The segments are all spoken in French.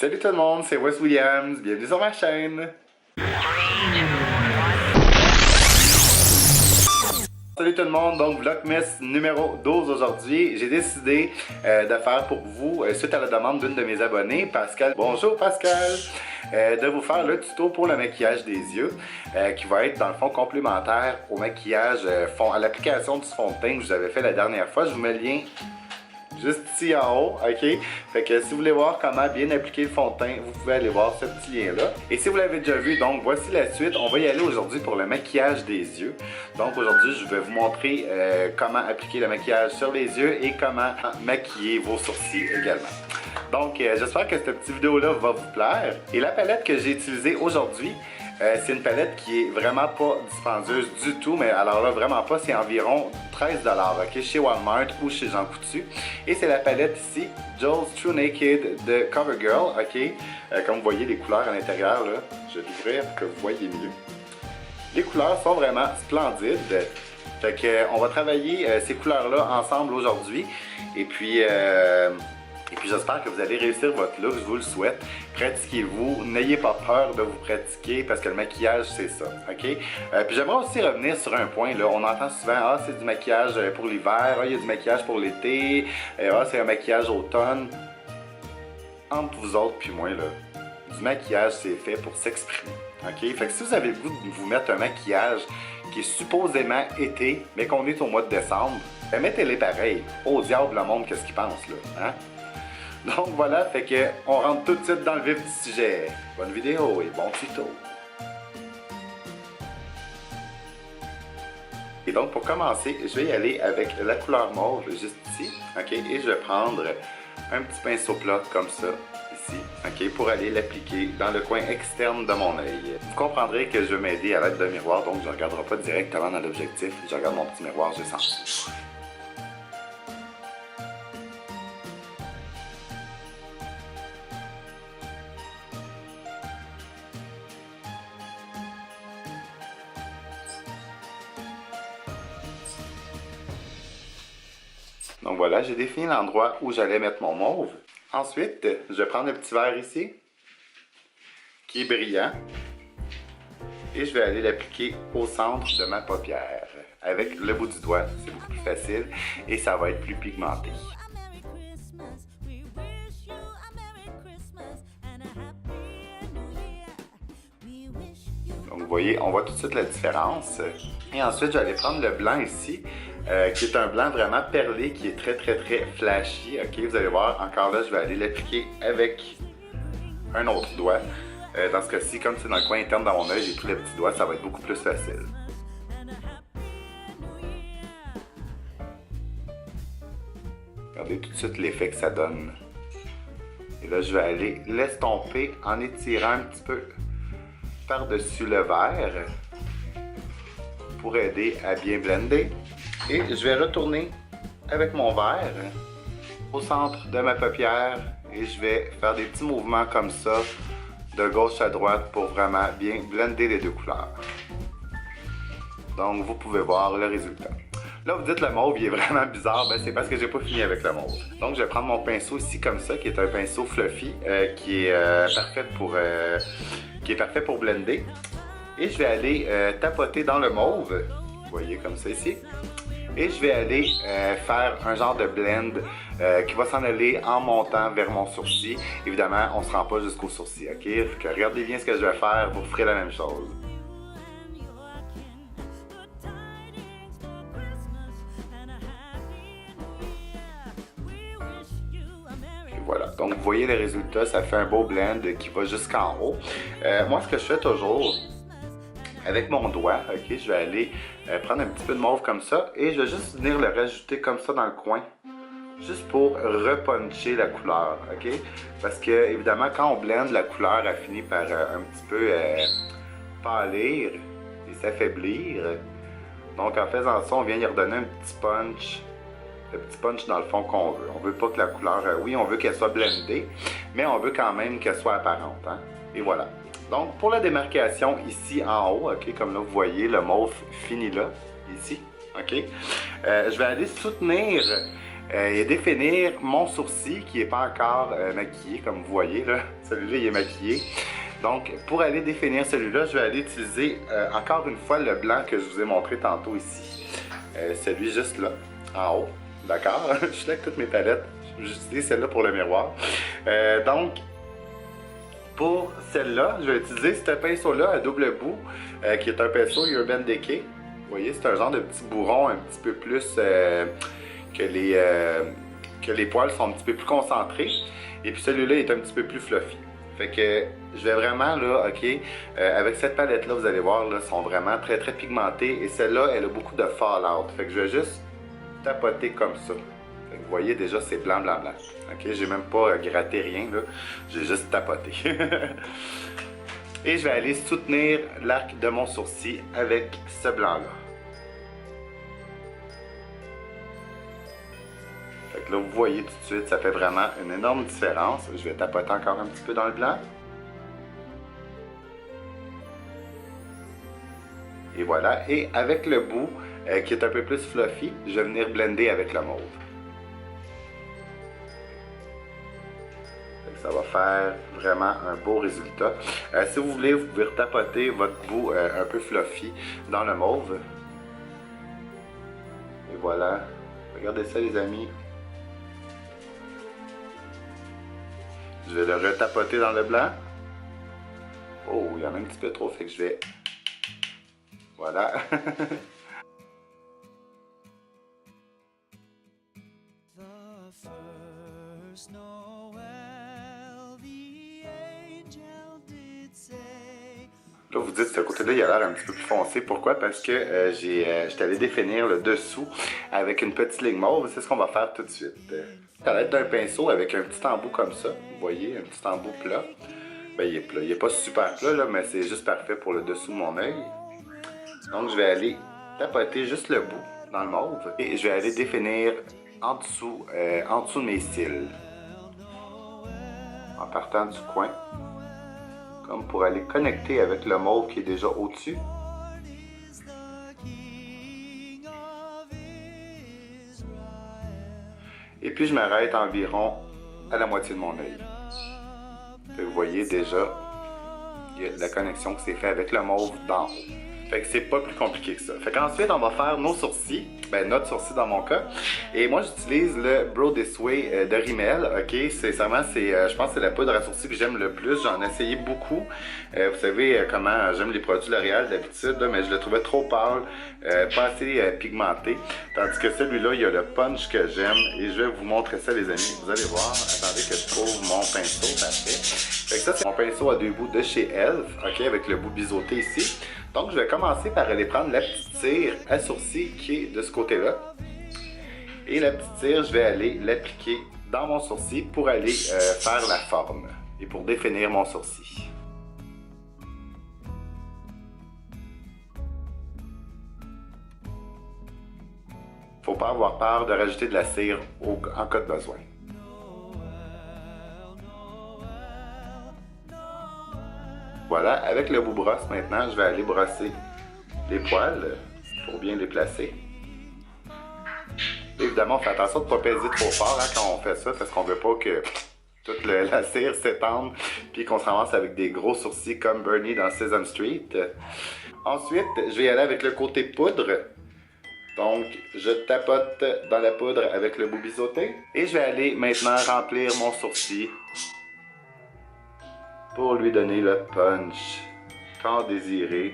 Salut tout le monde, c'est Wes Williams, bienvenue sur ma chaîne. Salut tout le monde, donc Vlogmas numéro 12 aujourd'hui. J'ai décidé de faire pour vous, suite à la demande d'une de mes abonnées, Pascal. Bonjour Pascal! De vous faire le tuto pour le maquillage des yeux, qui va être dans le fond complémentaire au maquillage, à l'application du fond de teint que je vous avais fait la dernière fois. Je vous mets le lien juste ici en haut, ok? Fait que si vous voulez voir comment bien appliquer le fond de teint, vous pouvez aller voir ce petit lien-là. Et si vous l'avez déjà vu, donc voici la suite. On va y aller aujourd'hui pour le maquillage des yeux. Donc aujourd'hui, je vais vous montrer comment appliquer le maquillage sur les yeux et comment maquiller vos sourcils également. Donc j'espère que cette petite vidéo-là va vous plaire. Et la palette que j'ai utilisée aujourd'hui, c'est une palette qui est vraiment pas dispendieuse du tout, mais alors là, vraiment pas, c'est environ 13$, ok, chez Walmart ou chez Jean Coutu. Et c'est la palette ici, Jules True Naked de CoverGirl, ok. Comme vous voyez, les couleurs à l'intérieur, là, je vais l'ouvrir pour que vous voyez mieux. Les couleurs sont vraiment splendides. Fait que, on va travailler ces couleurs-là ensemble aujourd'hui. Et puis j'espère que vous allez réussir votre look, je vous le souhaite. Pratiquez-vous, n'ayez pas peur de vous pratiquer parce que le maquillage c'est ça, ok? Puis j'aimerais aussi revenir sur un point, là. On entend souvent, ah c'est du maquillage pour l'hiver, ah il y a du maquillage pour l'été, ah c'est un maquillage automne. Entre vous autres puis moi, là, du maquillage c'est fait pour s'exprimer, ok? Fait que si vous avez le goût de vous mettre un maquillage qui est supposément été, mais qu'on est au mois de décembre, ben mettez-les pareil. Au diable le monde, qu'est-ce qu'il pense là, hein? Donc voilà, fait que on rentre tout de suite dans le vif du sujet. Bonne vidéo et bon tuto. Et donc pour commencer, je vais y aller avec la couleur mauve juste ici, ok, et je vais prendre un petit pinceau plat comme ça, ici, ok, pour aller l'appliquer dans le coin externe de mon œil. Vous comprendrez que je vais m'aider à l'aide d'un miroir, donc je ne regarderai pas directement dans l'objectif, je regarde mon petit miroir juste en dessous. Donc voilà, j'ai défini l'endroit où j'allais mettre mon mauve. Ensuite, je vais prendre le petit verre ici, qui est brillant, et je vais aller l'appliquer au centre de ma paupière. Avec le bout du doigt, c'est beaucoup plus facile et ça va être plus pigmenté. Donc vous voyez, on voit tout de suite la différence. Et ensuite, je vais aller prendre le blanc ici, qui est un blanc vraiment perlé, qui est très flashy. Ok, vous allez voir, encore là, je vais aller l'appliquer avec un autre doigt. Dans ce cas-ci, comme c'est dans le coin interne de mon œil, j'ai pris le petit doigt, ça va être beaucoup plus facile. Regardez tout de suite l'effet que ça donne. Et là, je vais aller l'estomper en étirant un petit peu par-dessus le verre pour aider à bien blender. Et je vais retourner avec mon verre au centre de ma paupière et je vais faire des petits mouvements comme ça de gauche à droite pour vraiment bien blender les deux couleurs. Donc vous pouvez voir le résultat. Là vous dites le mauve il est vraiment bizarre, ben c'est parce que j'ai pas fini avec le mauve. Donc je vais prendre mon pinceau ici comme ça qui est un pinceau fluffy qui est parfait pour blender. Et je vais aller tapoter dans le mauve, vous voyez comme ça ici. Et je vais aller faire un genre de blend qui va s'en aller en montant vers mon sourcil. Évidemment, on ne se rend pas jusqu'au sourcil, ok? Donc, regardez bien ce que je vais faire, vous ferez la même chose. Et voilà, donc vous voyez les résultats, ça fait un beau blend qui va jusqu'en haut. Moi, ce que je fais toujours, avec mon doigt, ok, je vais aller prendre un petit peu de mauve comme ça et je vais juste venir le rajouter comme ça dans le coin, juste pour repuncher la couleur, ok? Parce que évidemment quand on blende, la couleur a fini par un petit peu pâlir et s'affaiblir. Donc en faisant ça, on vient y redonner un petit punch, le petit punch dans le fond qu'on veut. On veut pas que la couleur, oui, on veut qu'elle soit blendée, mais on veut quand même qu'elle soit apparente, hein? Et voilà. Donc pour la démarcation ici en haut, ok, comme là vous voyez, le mauve finit là, ici, ok. Je vais aller soutenir et définir mon sourcil qui n'est pas encore maquillé, comme vous voyez, là. Celui-là, il est maquillé. Donc, pour aller définir celui-là, je vais aller utiliser encore une fois le blanc que je vous ai montré tantôt ici. Celui juste là, en haut. D'accord? Je suis là avec toutes mes palettes. J'utilise celle-là pour le miroir. Donc, pour celle-là, je vais utiliser ce pinceau-là à double bout, qui est un pinceau Urban Decay. Vous voyez, c'est un genre de petit bourron un petit peu plus que les poils sont un petit peu plus concentrés. Et puis celui-là est un petit peu plus fluffy. Fait que je vais vraiment là, ok, avec cette palette-là, vous allez voir, là, sont vraiment très très pigmentées. Et celle-là, elle a beaucoup de fallout. Fait que je vais juste tapoter comme ça. Fait que vous voyez déjà, c'est blanc, blanc, blanc. Ok, j'ai même pas gratté rien, là. J'ai juste tapoté. Et je vais aller soutenir l'arc de mon sourcil avec ce blanc-là. Fait que là, vous voyez tout de suite, ça fait vraiment une énorme différence. Je vais tapoter encore un petit peu dans le blanc. Et voilà. Et avec le bout, qui est un peu plus fluffy, je vais venir blender avec le mauve. Ça va faire vraiment un beau résultat. Si vous voulez, vous pouvez retapoter votre bout un peu fluffy dans le mauve. Et voilà. Regardez ça, les amis. Je vais le retapoter dans le blanc. Oh, il y en a un petit peu trop, fait que je vais... Voilà. Là, vous dites, ce côté-là, il a l'air un petit peu plus foncé. Pourquoi? Parce que j'étais allé définir le dessous avec une petite ligne mauve. C'est ce qu'on va faire tout de suite. À l'aide d'un pinceau avec un petit embout comme ça, vous voyez, un petit embout plat. Ben, il est plat. Il n'est pas super plat, là, mais c'est juste parfait pour le dessous de mon œil. Donc, je vais aller tapoter juste le bout dans le mauve. Et je vais aller définir en dessous de mes cils. En partant du coin. Comme pour aller connecter avec le mauve qui est déjà au-dessus. Et puis je m'arrête environ à la moitié de mon œil. Vous voyez déjà, il y a la connexion qui s'est faite avec le mauve d'en haut. Fait que c'est pas plus compliqué que ça. Fait qu'ensuite, on va faire nos sourcils. Ben, notre sourcil dans mon cas. Et moi, j'utilise le Brow This Way de Rimmel. Ok, sincèrement, je pense que c'est la poudre à sourcils que j'aime le plus. J'en ai essayé beaucoup. Vous savez comment j'aime les produits L'Oréal d'habitude, mais je le trouvais trop pâle, pas assez pigmenté. Tandis que celui-là, il y a le punch que j'aime. Et je vais vous montrer ça, les amis. Vous allez voir. Attendez que je trouve mon pinceau, parfait. Fait que ça, c'est mon pinceau à deux bouts de chez Elf. Ok, avec le bout biseauté ici. Donc, je vais commencer par aller prendre la petite cire à sourcil qui est de ce côté-là. Et la petite cire, je vais aller l'appliquer dans mon sourcil pour aller faire la forme et pour définir mon sourcil. Faut pas avoir peur de rajouter de la cire en cas de besoin. Voilà, avec le bout brosse maintenant, je vais aller brosser les poils pour bien les placer. Évidemment, on fait attention de ne pas peser trop fort quand on fait ça parce qu'on ne veut pas que toute la cire s'étende puis qu'on se ramasse avec des gros sourcils comme Bernie dans Sesame Street. Ensuite, je vais y aller avec le côté poudre. Donc, je tapote dans la poudre avec le bout biseauté. Et je vais aller maintenant remplir mon sourcil pour lui donner le punch tant désiré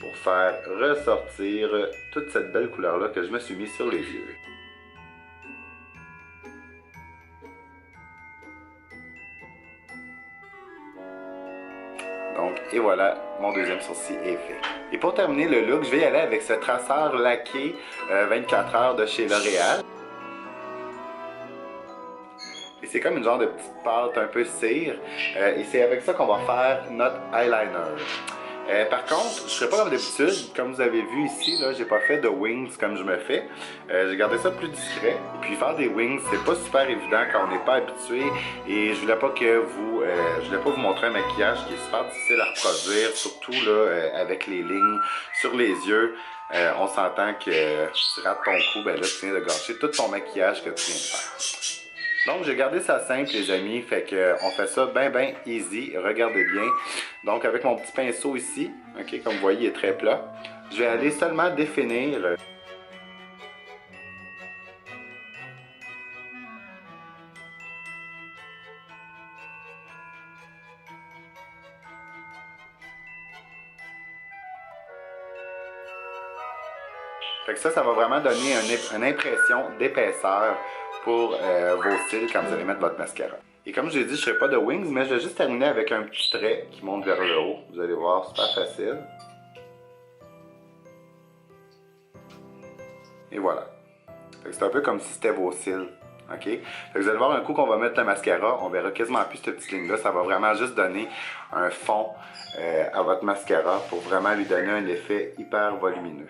pour faire ressortir toute cette belle couleur-là que je me suis mis sur les yeux. Donc, et voilà, mon deuxième sourcil est fait. Et pour terminer le look, je vais y aller avec ce traceur laqué 24 heures de chez L'Oréal. Et c'est comme une genre de petite pâte un peu cire. Et c'est avec ça qu'on va faire notre eyeliner. Par contre, je serai pas comme d'habitude. Comme vous avez vu ici, là, j'ai pas fait de wings comme je me fais. J'ai gardé ça plus discret. Et puis faire des wings, c'est pas super évident quand on n'est pas habitué. Et je voulais pas vous montrer un maquillage qui est super difficile à reproduire, surtout là avec les lignes sur les yeux. On s'entend que si tu rates ton coup, ben là tu viens de gâcher tout ton maquillage que tu viens de faire. Donc j'ai gardé ça simple les amis, fait que on fait ça ben easy, regardez bien. Donc avec mon petit pinceau ici, ok, comme vous voyez il est très plat, je vais aller seulement définir. Fait que ça va vraiment donner une impression d'épaisseur pour vos cils quand vous allez mettre votre mascara. Et comme je l'ai dit, je ne ferai pas de wings, mais je vais juste terminer avec un petit trait qui monte vers le haut. Vous allez voir, super facile. Et voilà. C'est un peu comme si c'était vos cils. OK? Fait que vous allez voir un coup qu'on va mettre le mascara, on verra quasiment plus cette petite ligne-là. Ça va vraiment juste donner un fond à votre mascara pour vraiment lui donner un effet hyper volumineux.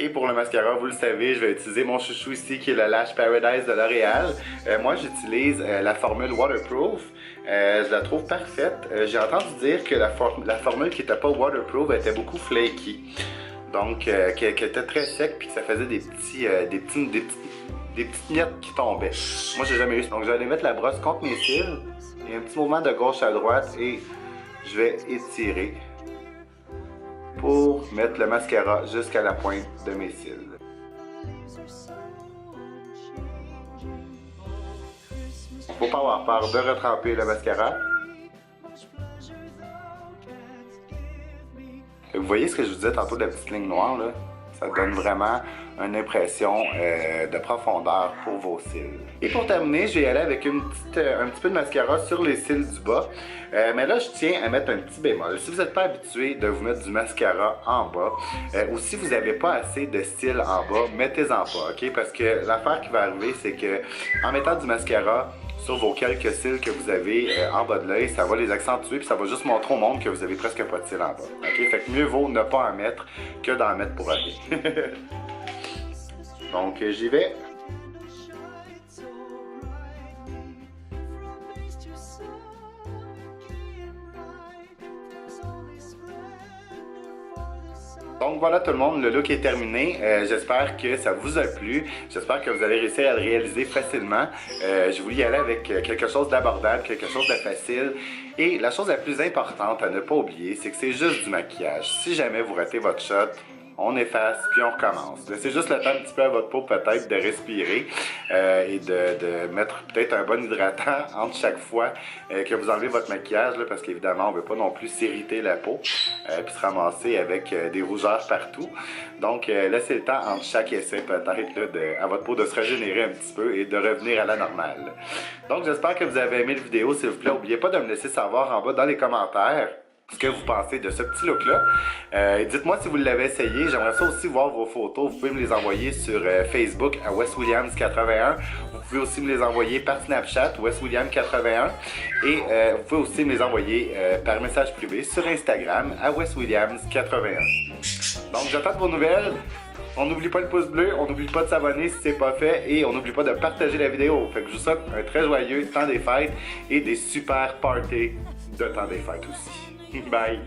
Et pour le mascara, vous le savez, je vais utiliser mon chouchou ici qui est le Lash Paradise de L'Oréal. Moi, j'utilise la formule Waterproof. Je la trouve parfaite. J'ai entendu dire que la formule qui n'était pas waterproof était beaucoup flaky. Donc, qu'elle était très sec puis que ça faisait des petites miettes qui tombaient. Moi, j'ai jamais eu ça. Donc, je vais aller mettre la brosse contre mes cils. Et un petit mouvement de gauche à droite et je vais étirer pour mettre le mascara jusqu'à la pointe de mes cils. Faut pas avoir peur de retremper le mascara. Vous voyez ce que je vous disais tantôt de la petite ligne noire là? Ça donne vraiment une impression de profondeur pour vos cils. Et pour terminer, je vais y aller avec un petit peu de mascara sur les cils du bas. Mais là, je tiens à mettre un petit bémol. Si vous n'êtes pas habitué de vous mettre du mascara en bas, ou si vous n'avez pas assez de cils en bas, mettez-en pas, ok? Parce que l'affaire qui va arriver, c'est que en mettant du mascara sur vos quelques cils que vous avez en bas de l'œil, ça va les accentuer puis ça va juste montrer au monde que vous avez presque pas de cils en bas. Ok? Fait que mieux vaut ne pas en mettre que d'en mettre pour rien. Donc j'y vais. Donc voilà tout le monde, le look est terminé. J'espère que ça vous a plu. J'espère que vous allez réussir à le réaliser facilement. Je voulais y aller avec quelque chose d'abordable, quelque chose de facile. Et la chose la plus importante à ne pas oublier, c'est que c'est juste du maquillage. Si jamais vous ratez votre shot, on efface, puis on recommence. Laissez juste le temps un petit peu à votre peau peut-être de respirer et de mettre peut-être un bon hydratant entre chaque fois que vous enlevez votre maquillage, là, parce qu'évidemment, on ne veut pas non plus s'irriter la peau puis se ramasser avec des rougeurs partout. Donc, laissez le temps entre chaque essai peut-être à votre peau de se régénérer un petit peu et de revenir à la normale. Donc, j'espère que vous avez aimé la vidéo. S'il vous plaît, n'oubliez pas de me laisser savoir en bas dans les commentaires ce que vous pensez de ce petit look-là. Dites-moi si vous l'avez essayé. J'aimerais ça aussi voir vos photos. Vous pouvez me les envoyer sur Facebook à WesWilliams81. Vous pouvez aussi me les envoyer par Snapchat, WesWilliams81. Et vous pouvez aussi me les envoyer par message privé sur Instagram à WesWilliams81. Donc j'attends de vos nouvelles. On n'oublie pas le pouce bleu, on n'oublie pas de s'abonner si c'est pas fait et on n'oublie pas de partager la vidéo. Fait que je vous souhaite un très joyeux temps des fêtes et des super parties de temps des fêtes aussi. Bye.